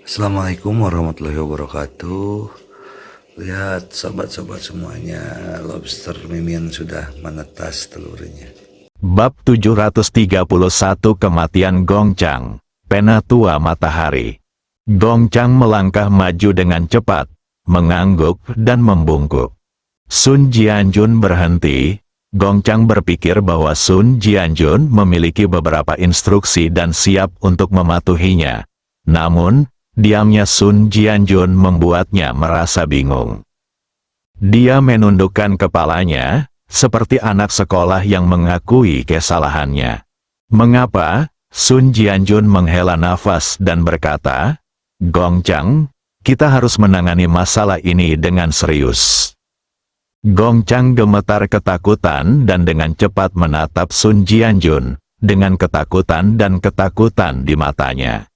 Assalamualaikum warahmatullahi wabarakatuh. Lihat sobat-sobat semuanya, lobster Mimin sudah menetas telurnya. Bab 731 Kematian Gongchang, Penatua Matahari. Gongchang melangkah maju dengan cepat, mengangguk dan membungkuk. Sun Jianjun berhenti. Gongchang berpikir bahwa Sun Jianjun memiliki beberapa instruksi dan siap untuk mematuhinya. Namun, diamnya Sun Jianjun membuatnya merasa bingung. Dia menundukkan kepalanya, seperti anak sekolah yang mengakui kesalahannya. Mengapa? Sun Jianjun menghela nafas dan berkata, "Gongchang, kita harus menangani masalah ini dengan serius." Gongchang gemetar ketakutan dan dengan cepat menatap Sun Jianjun, dengan ketakutan dan ketakutan di matanya.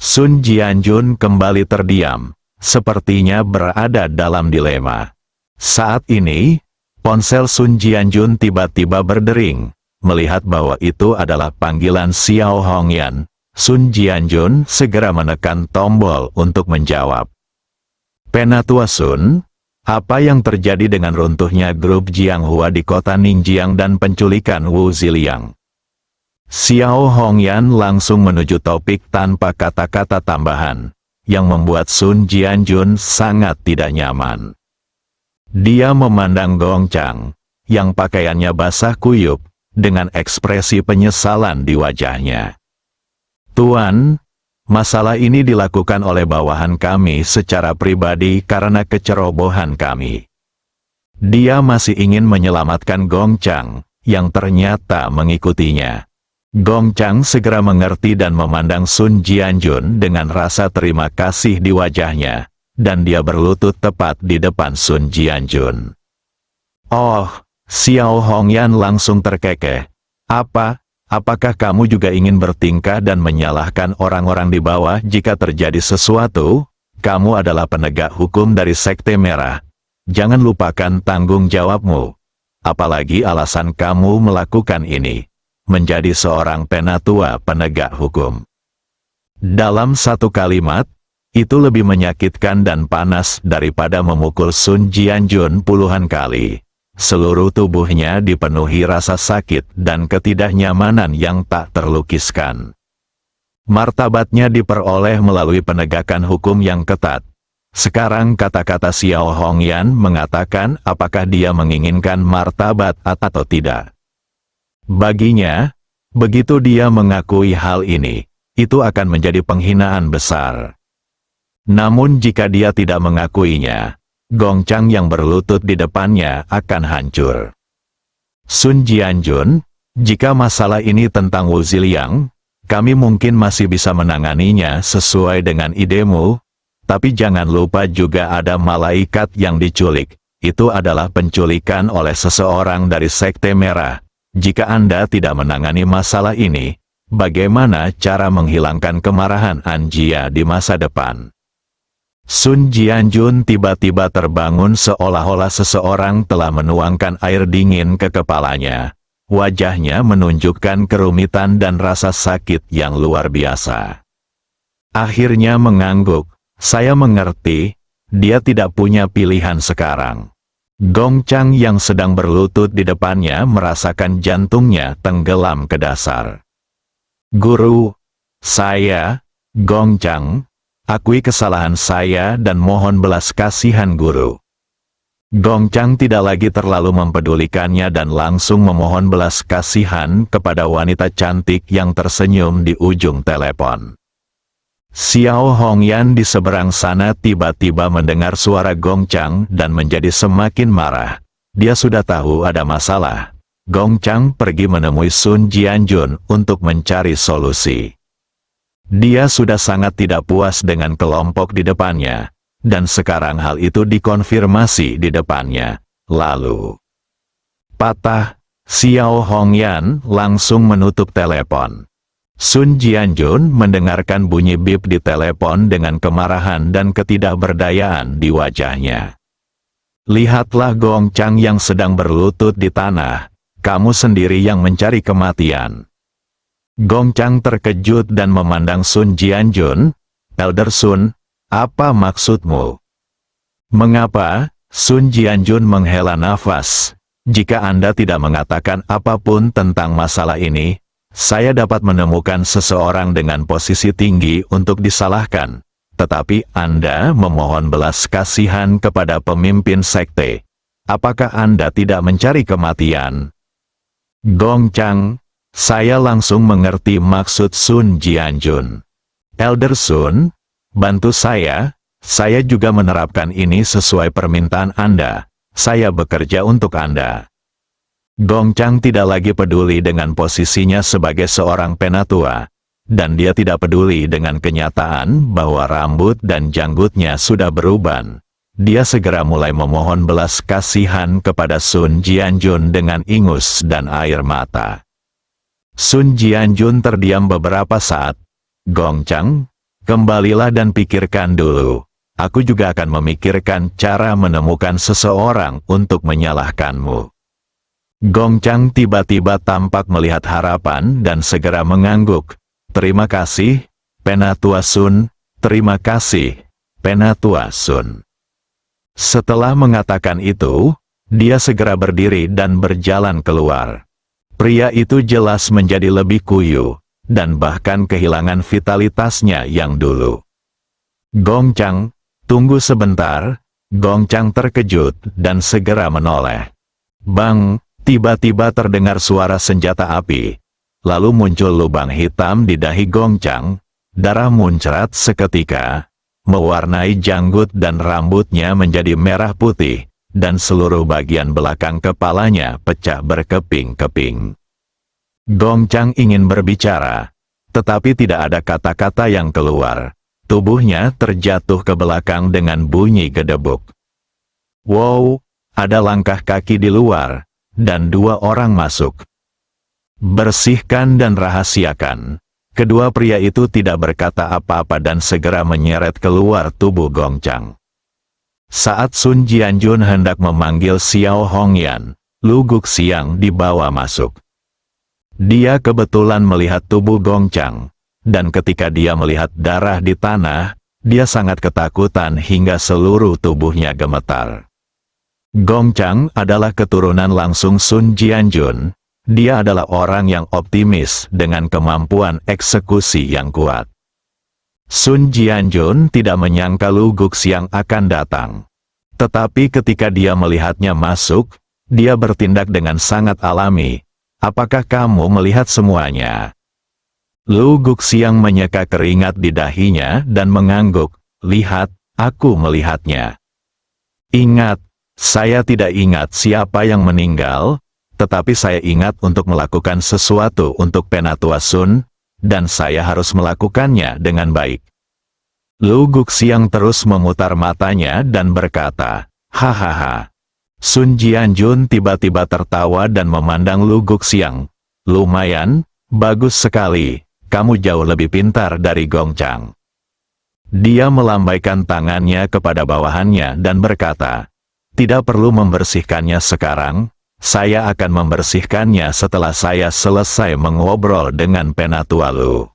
Sun Jianjun kembali terdiam, sepertinya berada dalam dilema. Saat ini, ponsel Sun Jianjun tiba-tiba berdering. Melihat bahwa itu adalah panggilan Xiao Hongyan, Sun Jianjun segera menekan tombol untuk menjawab. "Penatua Sun, apa yang terjadi dengan runtuhnya grup Jianghua di kota Ningjiang dan penculikan Wu Ziliang?" Xiao Hongyan langsung menuju topik tanpa kata-kata tambahan, yang membuat Sun Jianjun sangat tidak nyaman. Dia memandang Gongchang, yang pakaiannya basah kuyup, dengan ekspresi penyesalan di wajahnya. "Tuan, masalah ini dilakukan oleh bawahan kami secara pribadi karena kecerobohan kami." Dia masih ingin menyelamatkan Gongchang, yang ternyata mengikutinya. Gongchang segera mengerti dan memandang Sun Jianjun dengan rasa terima kasih di wajahnya, dan dia berlutut tepat di depan Sun Jianjun. "Oh," Xiao Hongyan langsung terkekeh. Apakah kamu juga ingin bertingkah dan menyalahkan orang-orang di bawah jika terjadi sesuatu? Kamu adalah penegak hukum dari Sekte Merah. Jangan lupakan tanggung jawabmu. Apalagi alasan kamu melakukan ini. Menjadi seorang penatua penegak hukum. Dalam satu kalimat, itu lebih menyakitkan dan panas daripada memukul Sun Jianjun puluhan kali. Seluruh tubuhnya dipenuhi rasa sakit dan ketidaknyamanan yang tak terlukiskan. Martabatnya diperoleh melalui penegakan hukum yang ketat. Sekarang kata-kata Xiao Hongyan mengatakan apakah dia menginginkan martabat atau tidak. Baginya, begitu dia mengakui hal ini, itu akan menjadi penghinaan besar. Namun jika dia tidak mengakuinya, Gongchang yang berlutut di depannya akan hancur. "Sun Jianjun, jika masalah ini tentang Wu Ziliang, kami mungkin masih bisa menanganinya sesuai dengan idemu, tapi jangan lupa juga ada malaikat yang diculik. Itu adalah penculikan oleh seseorang dari Sekte Merah. Jika Anda tidak menangani masalah ini, bagaimana cara menghilangkan kemarahan Anjia di masa depan?" Sun Jianjun tiba-tiba terbangun seolah-olah seseorang telah menuangkan air dingin ke kepalanya. Wajahnya menunjukkan kerumitan dan rasa sakit yang luar biasa. Akhirnya mengangguk, "Saya mengerti, dia tidak punya pilihan sekarang." Gongchang yang sedang berlutut di depannya merasakan jantungnya tenggelam ke dasar. "Guru, saya, Gongchang, akui kesalahan saya dan mohon belas kasihan guru." Gongchang tidak lagi terlalu mempedulikannya dan langsung memohon belas kasihan kepada wanita cantik yang tersenyum di ujung telepon. Xiao Hongyan di seberang sana tiba-tiba mendengar suara Gongchang dan menjadi semakin marah. Dia sudah tahu ada masalah. Gongchang pergi menemui Sun Jianjun untuk mencari solusi. Dia sudah sangat tidak puas dengan kelompok di depannya, dan sekarang hal itu dikonfirmasi di depannya. Lalu, patah, Xiao Hongyan langsung menutup telepon. Sun Jianjun mendengarkan bunyi bip di telepon dengan kemarahan dan ketidakberdayaan di wajahnya. "Lihatlah Gongchang yang sedang berlutut di tanah, kamu sendiri yang mencari kematian." Gongchang terkejut dan memandang Sun Jianjun, Elder Sun, apa maksudmu? Mengapa? Sun Jianjun menghela nafas. Jika Anda tidak mengatakan apapun tentang masalah ini, saya dapat menemukan seseorang dengan posisi tinggi untuk disalahkan. Tetapi Anda memohon belas kasihan kepada pemimpin sekte. Apakah Anda tidak mencari kematian? Gong Chang, saya langsung mengerti maksud Sun Jianjun. Elder Sun, bantu saya juga menerapkan ini sesuai permintaan Anda. Saya bekerja untuk Anda. Gong Chang tidak lagi peduli dengan posisinya sebagai seorang penatua, dan dia tidak peduli dengan kenyataan bahwa rambut dan janggutnya sudah beruban. Dia segera mulai memohon belas kasihan kepada Sun Jianjun dengan ingus dan air mata. Sun Jianjun terdiam beberapa saat. Gong Chang, kembalilah dan pikirkan dulu. Aku juga akan memikirkan cara menemukan seseorang untuk menyalahkanmu. Gong Chang tiba-tiba tampak melihat harapan dan segera mengangguk. Terima kasih, Penatua Sun. Terima kasih, Penatua Sun. Setelah mengatakan itu, dia segera berdiri dan berjalan keluar. Pria itu jelas menjadi lebih kuyu, dan bahkan kehilangan vitalitasnya yang dulu. Gong Chang, tunggu sebentar. Gong Chang terkejut dan segera menoleh. Bang, tiba-tiba terdengar suara senjata api. Lalu muncul lubang hitam di dahi Gong Chang. Darah muncrat seketika, mewarnai janggut dan rambutnya menjadi merah putih, dan seluruh bagian belakang kepalanya pecah berkeping-keping. Gong Chang ingin berbicara, tetapi tidak ada kata-kata yang keluar. Tubuhnya terjatuh ke belakang dengan bunyi gedebuk. Wow, ada langkah kaki di luar, dan dua orang masuk. Bersihkan dan rahasiakan. Kedua pria itu tidak berkata apa-apa dan segera menyeret keluar tubuh Gong Chang. Saat Sun Jianjun hendak memanggil Xiao Hongyan, Lu Guxiang dibawa masuk. Dia kebetulan melihat tubuh Gong Chang, dan ketika dia melihat darah di tanah, dia sangat ketakutan hingga seluruh tubuhnya gemetar. Gong Chang adalah keturunan langsung Sun Jianjun. Dia adalah orang yang optimis dengan kemampuan eksekusi yang kuat. Sun Jianjun tidak menyangka Lu Guxiang akan datang. Tetapi ketika dia melihatnya masuk, dia bertindak dengan sangat alami. Apakah kamu melihat semuanya? Lu Guxiang menyeka keringat di dahinya dan mengangguk. Lihat, aku melihatnya. Ingat, saya tidak ingat siapa yang meninggal, tetapi saya ingat untuk melakukan sesuatu untuk Penatua Sun, dan saya harus melakukannya dengan baik. Lu Guxiang terus memutar matanya dan berkata, hahaha. Sun Jianjun tiba-tiba tertawa dan memandang Lu Guxiang. Lumayan, bagus sekali, kamu jauh lebih pintar dari Gong Chang. Dia melambaikan tangannya kepada bawahannya dan berkata, tidak perlu membersihkannya sekarang. Saya akan membersihkannya setelah saya selesai mengobrol dengan Penatua Lu.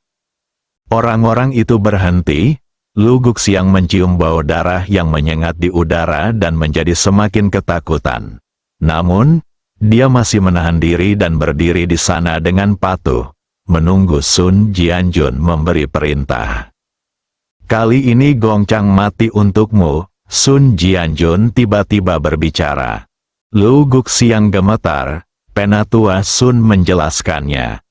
Orang-orang itu berhenti. Lu Guxiang mencium bau darah yang menyengat di udara dan menjadi semakin ketakutan. Namun, dia masih menahan diri dan berdiri di sana dengan patuh, menunggu Sun Jianjun memberi perintah. Kali ini Gong Chang mati untukmu. Sun Jianjun tiba-tiba berbicara. Lu Guxiang gemetar. Penatua Sun menjelaskannya.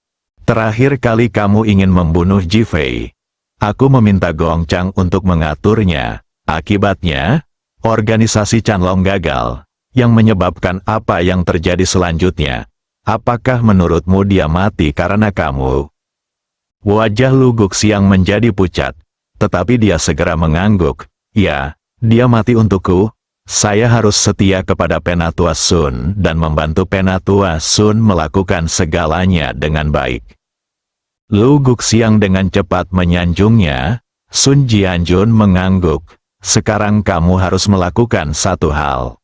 Terakhir kali kamu ingin membunuh Ji Fei. Aku meminta Gong Chang untuk mengaturnya. Akibatnya, organisasi Chanlong gagal, yang menyebabkan apa yang terjadi selanjutnya. Apakah menurutmu dia mati karena kamu? Wajah Lu Guxiang menjadi pucat, tetapi dia segera mengangguk. Ya, dia mati untukku. Saya harus setia kepada Penatua Sun dan membantu Penatua Sun melakukan segalanya dengan baik. Lu Guxiang dengan cepat menyanjungnya. Sun Jianjun mengangguk. Sekarang kamu harus melakukan satu hal.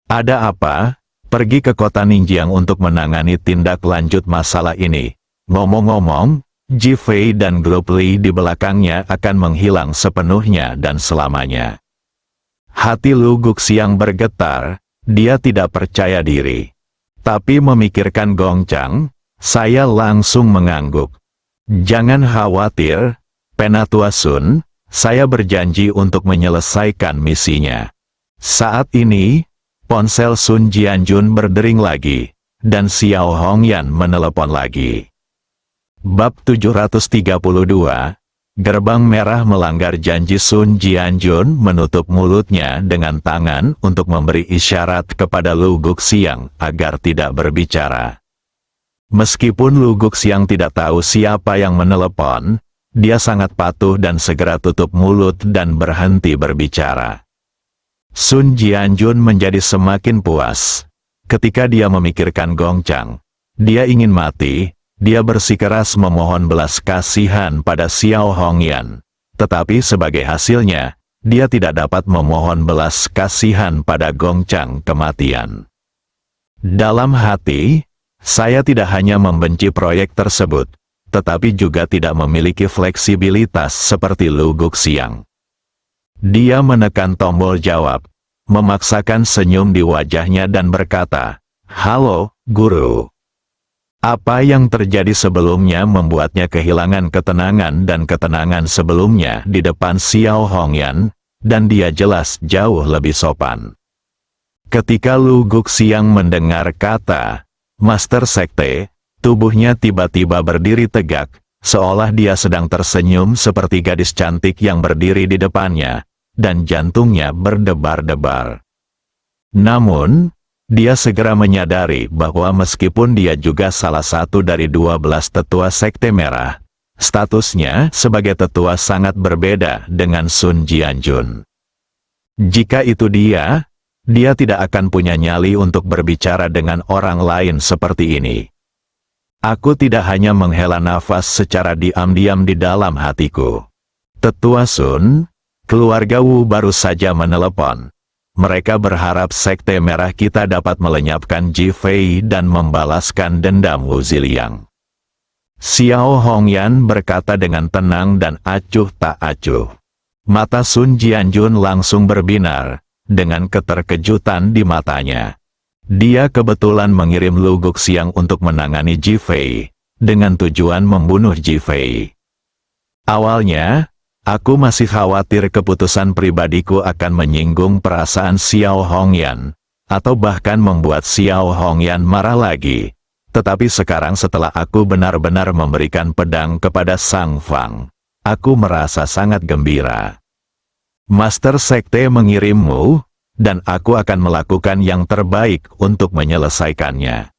Ada apa? Pergi ke kota Ningjiang untuk menangani tindak lanjut masalah ini. Ngomong-ngomong, Ji Fei dan grup Li di belakangnya akan menghilang sepenuhnya dan selamanya. Hati Lu Guxiang bergetar, dia tidak percaya diri. Tapi memikirkan Gongchang, saya langsung mengangguk. Jangan khawatir, Penatua Sun, saya berjanji untuk menyelesaikan misinya. Saat ini, ponsel Sun Jianjun berdering lagi, dan Xiao Hongyan menelepon lagi. Bab 732, Gerbang Merah melanggar janji. Sun Jianjun menutup mulutnya dengan tangan untuk memberi isyarat kepada Lu Guxiang agar tidak berbicara. Meskipun Lu Guxiang tidak tahu siapa yang menelepon, dia sangat patuh dan segera tutup mulut dan berhenti berbicara. Sun Jianjun menjadi semakin puas. Ketika dia memikirkan Gongchang, dia ingin mati, dia bersikeras memohon belas kasihan pada Xiao Hongyan. Tetapi sebagai hasilnya, dia tidak dapat memohon belas kasihan pada Gongchang kematian. Dalam hati, saya tidak hanya membenci proyek tersebut, tetapi juga tidak memiliki fleksibilitas seperti Lu Guxiang. Dia menekan tombol jawab, memaksakan senyum di wajahnya dan berkata, "Halo, Guru." Apa yang terjadi sebelumnya membuatnya kehilangan ketenangan dan ketenangan sebelumnya di depan Xiao Hongyan, dan dia jelas jauh lebih sopan. Ketika Lu Guxiang mendengar kata Master Sekte, tubuhnya tiba-tiba berdiri tegak, seolah dia sedang tersenyum seperti gadis cantik yang berdiri di depannya, dan jantungnya berdebar-debar. Namun, dia segera menyadari bahwa meskipun dia juga salah satu dari 12 tetua Sekte Merah, statusnya sebagai tetua sangat berbeda dengan Sun Jianjun. Jika itu dia tidak akan punya nyali untuk berbicara dengan orang lain seperti ini. Aku tidak hanya menghela nafas secara diam-diam di dalam hatiku. Tetua Sun, keluarga Wu baru saja menelepon. Mereka berharap Sekte Merah kita dapat melenyapkan Ji Fei dan membalaskan dendam Wu Ziliang. Xiao Hongyan berkata dengan tenang dan acuh tak acuh. Mata Sun Jianjun langsung berbinar, dengan keterkejutan di matanya. Dia kebetulan mengirim Lu Guxiang untuk menangani Ji Fei, dengan tujuan membunuh Ji Fei. Awalnya, aku masih khawatir keputusan pribadiku akan menyinggung perasaan Xiao Hongyan, atau bahkan membuat Xiao Hongyan marah lagi. Tetapi sekarang setelah aku benar-benar memberikan pedang kepada Sang Fang, aku merasa sangat gembira. Master Sekte mengirimmu, dan aku akan melakukan yang terbaik untuk menyelesaikannya.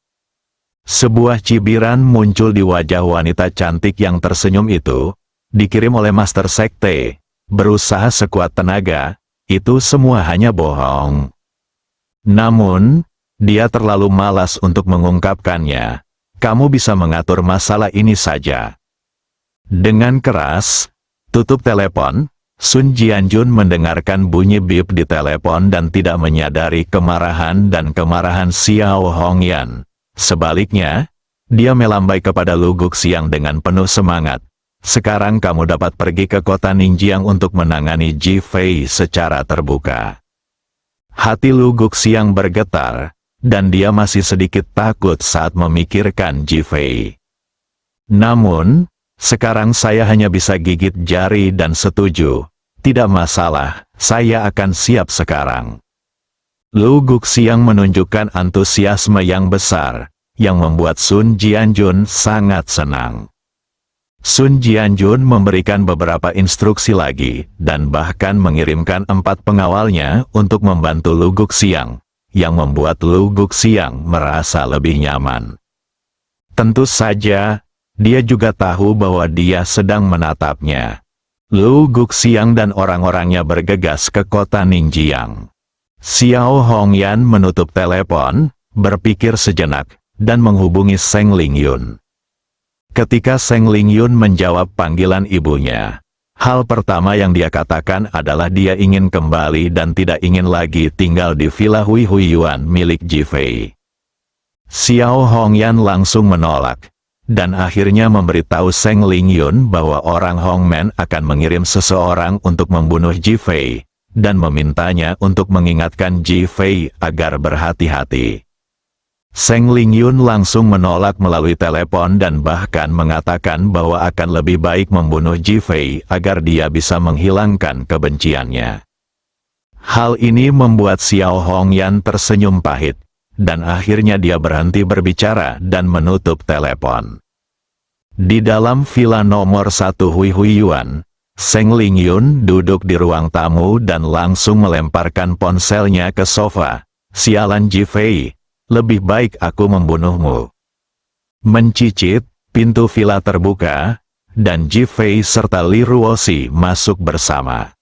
Sebuah cibiran muncul di wajah wanita cantik yang tersenyum itu, dikirim oleh Master Sekte, berusaha sekuat tenaga, itu semua hanya bohong. Namun, dia terlalu malas untuk mengungkapkannya. Kamu bisa mengatur masalah ini saja. Dengan keras, tutup telepon. Sun Jianjun mendengarkan bunyi bip di telepon dan tidak menyadari kemarahan Xiao Hongyan. Sebaliknya, dia melambai kepada Lu Guxiang dengan penuh semangat. Sekarang kamu dapat pergi ke kota Ningjiang untuk menangani Ji Fei secara terbuka. Hati Lu Guxiang bergetar, dan dia masih sedikit takut saat memikirkan Ji Fei. Namun, sekarang saya hanya bisa gigit jari dan setuju. Tidak masalah, saya akan siap sekarang. Lu Guxiang menunjukkan antusiasme yang besar, yang membuat Sun Jianjun sangat senang. Sun Jianjun memberikan beberapa instruksi lagi, dan bahkan mengirimkan 4 pengawalnya untuk membantu Lu Guxiang, yang membuat Lu Guxiang merasa lebih nyaman. Tentu saja, dia juga tahu bahwa dia sedang menatapnya. Lu Guxiang dan orang-orangnya bergegas ke kota Ningjiang. Xiao Hongyan menutup telepon, berpikir sejenak, dan menghubungi Seng Lingyun. Ketika Seng Lingyun menjawab panggilan ibunya, hal pertama yang dia katakan adalah dia ingin kembali dan tidak ingin lagi tinggal di Villa Hui Huiyuan milik Ji Fei. Xiao Hongyan langsung menolak, dan akhirnya memberitahu Seng Lingyun bahwa orang Hongmen akan mengirim seseorang untuk membunuh Ji Fei, dan memintanya untuk mengingatkan Ji Fei agar berhati-hati. Seng Lingyun langsung menolak melalui telepon dan bahkan mengatakan bahwa akan lebih baik membunuh Ji Fei agar dia bisa menghilangkan kebenciannya. Hal ini membuat Xiao Hongyan tersenyum pahit, dan akhirnya dia berhenti berbicara dan menutup telepon. Di dalam villa nomor 1 Hui Yuan, Seng Lingyun duduk di ruang tamu dan langsung melemparkan ponselnya ke sofa. Sialan Ji Fei, lebih baik aku membunuhmu. Mencicit, pintu villa terbuka, dan Ji Fei serta Li Ruoxi masuk bersama.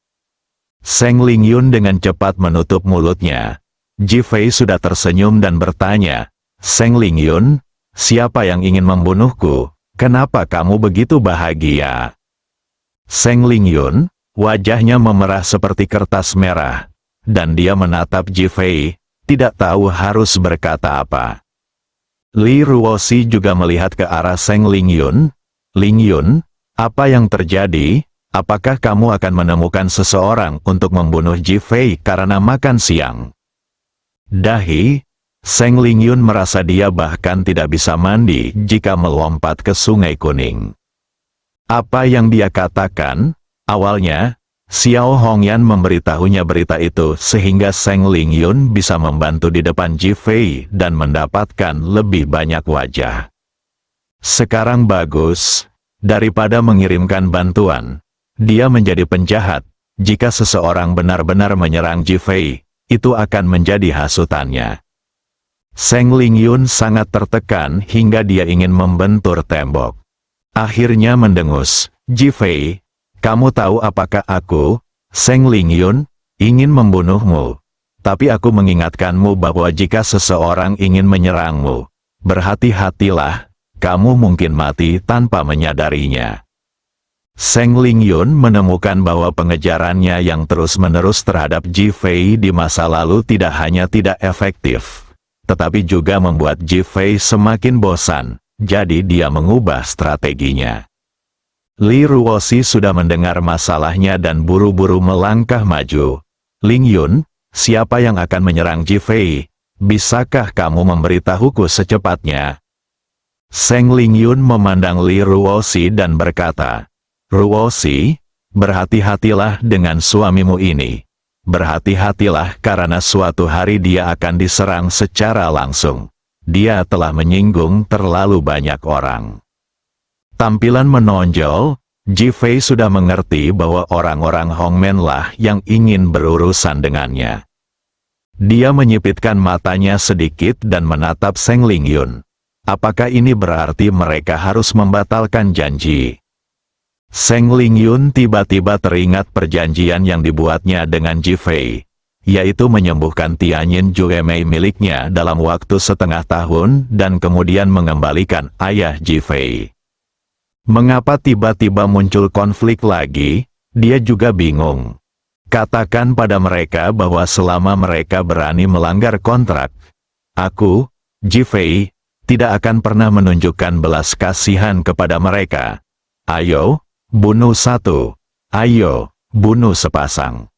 Seng Lingyun dengan cepat menutup mulutnya. Ji Fei sudah tersenyum dan bertanya, Seng Lingyun, siapa yang ingin membunuhku? Kenapa kamu begitu bahagia? Seng Lingyun, wajahnya memerah seperti kertas merah, dan dia menatap Ji Fei, tidak tahu harus berkata apa. Li Ruoxi juga melihat ke arah Seng Lingyun. Lingyun, apa yang terjadi? Apakah kamu akan menemukan seseorang untuk membunuh Ji Fei karena makan siang? Dahi, Seng Lingyun merasa dia bahkan tidak bisa mandi jika melompat ke Sungai Kuning. Apa yang dia katakan? Awalnya, Xiao Hongyan memberitahunya berita itu sehingga Seng Lingyun bisa membantu di depan Ji Fei dan mendapatkan lebih banyak wajah. Sekarang bagus, daripada mengirimkan bantuan, dia menjadi penjahat. Jika seseorang benar-benar menyerang Ji Fei, itu akan menjadi hasutannya. Seng Lingyun sangat tertekan hingga dia ingin membentur tembok. Akhirnya mendengus, Ji Fei, kamu tahu apakah aku, Seng Lingyun, ingin membunuhmu. Tapi aku mengingatkanmu bahwa jika seseorang ingin menyerangmu, berhati-hatilah, kamu mungkin mati tanpa menyadarinya. Seng Lingyun menemukan bahwa pengejarannya yang terus-menerus terhadap Ji Fei di masa lalu tidak hanya tidak efektif, tetapi juga membuat Ji Fei semakin bosan, jadi dia mengubah strateginya. Li Ruoxi sudah mendengar masalahnya dan buru-buru melangkah maju. Lingyun, siapa yang akan menyerang Ji Fei? Bisakah kamu memberitahuku secepatnya? Seng Lingyun memandang Li Ruoxi dan berkata, Ruoxi, berhati-hatilah dengan suamimu ini. Berhati-hatilah karena suatu hari dia akan diserang secara langsung. Dia telah menyinggung terlalu banyak orang. Tampilan menonjol, Ji Fei sudah mengerti bahwa orang-orang Hongmen lah yang ingin berurusan dengannya. Dia menyipitkan matanya sedikit dan menatap Seng Lingyun. Apakah ini berarti mereka harus membatalkan janji? Seng Lingyun tiba-tiba teringat perjanjian yang dibuatnya dengan Ji Fei, yaitu menyembuhkan Tianyin Juemei miliknya dalam waktu setengah tahun dan kemudian mengembalikan ayah Ji Fei. Mengapa tiba-tiba muncul konflik lagi? Dia juga bingung. Katakan pada mereka bahwa selama mereka berani melanggar kontrak, aku, Ji Fei, tidak akan pernah menunjukkan belas kasihan kepada mereka. Ayo, bunuh satu. Ayo, bunuh sepasang.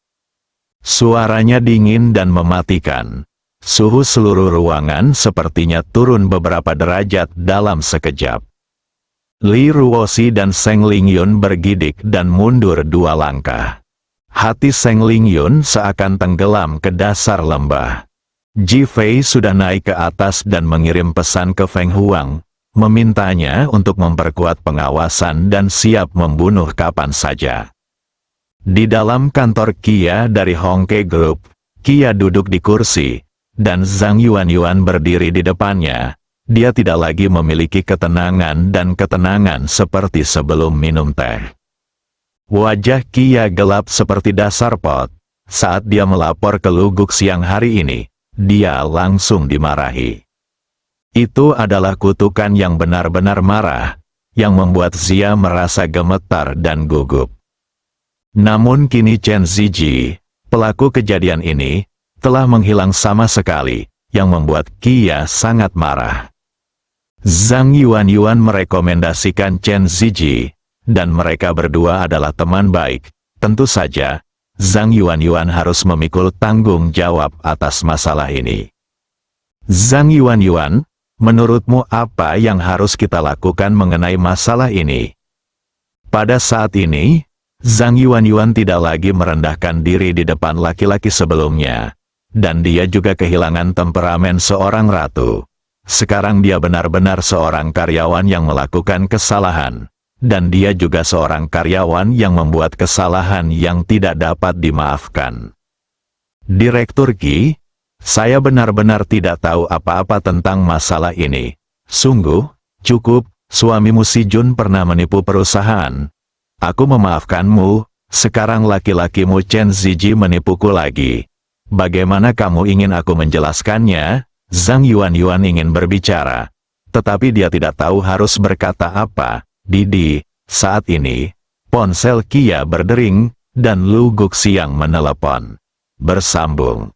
Suaranya dingin dan mematikan. Suhu seluruh ruangan sepertinya turun beberapa derajat dalam sekejap. Li Ruoxi dan Seng Lingyun bergidik dan mundur 2 langkah. Hati Seng Lingyun seakan tenggelam ke dasar lembah. Ji Fei sudah naik ke atas dan mengirim pesan ke Feng Huang, memintanya untuk memperkuat pengawasan dan siap membunuh kapan saja. Di dalam kantor Kia dari Hongke Group, Kia duduk di kursi, dan Zhang Yuan berdiri di depannya. Dia tidak lagi memiliki ketenangan dan ketenangan seperti sebelum minum teh. Wajah Kia gelap seperti dasar pot. Saat dia melapor ke Luguk siang hari ini, dia langsung dimarahi. Itu adalah kutukan yang benar-benar marah, yang membuat Zia merasa gemetar dan gugup. Namun kini Chen Ziji, pelaku kejadian ini, telah menghilang sama sekali, yang membuat Kia sangat marah. Zhang Yuan merekomendasikan Chen Ziji, dan mereka berdua adalah teman baik. Tentu saja, Zhang Yuan harus memikul tanggung jawab atas masalah ini. Zhang Yuan, menurutmu apa yang harus kita lakukan mengenai masalah ini? Pada saat ini, Zhang Yuan tidak lagi merendahkan diri di depan laki-laki sebelumnya, dan dia juga kehilangan temperamen seorang ratu. Sekarang dia benar-benar seorang karyawan yang melakukan kesalahan, dan dia juga seorang karyawan yang membuat kesalahan yang tidak dapat dimaafkan. Direktur Qi, saya benar-benar tidak tahu apa-apa tentang masalah ini. Sungguh, cukup, suamimu si Jun pernah menipu perusahaan. Aku memaafkanmu, sekarang laki-lakimu Chen Ziji menipuku lagi. Bagaimana kamu ingin aku menjelaskannya? Zhang Yuan ingin berbicara, tetapi dia tidak tahu harus berkata apa. Didi, saat ini, ponsel Kia berdering, dan Lu Guxiang menelepon. Bersambung.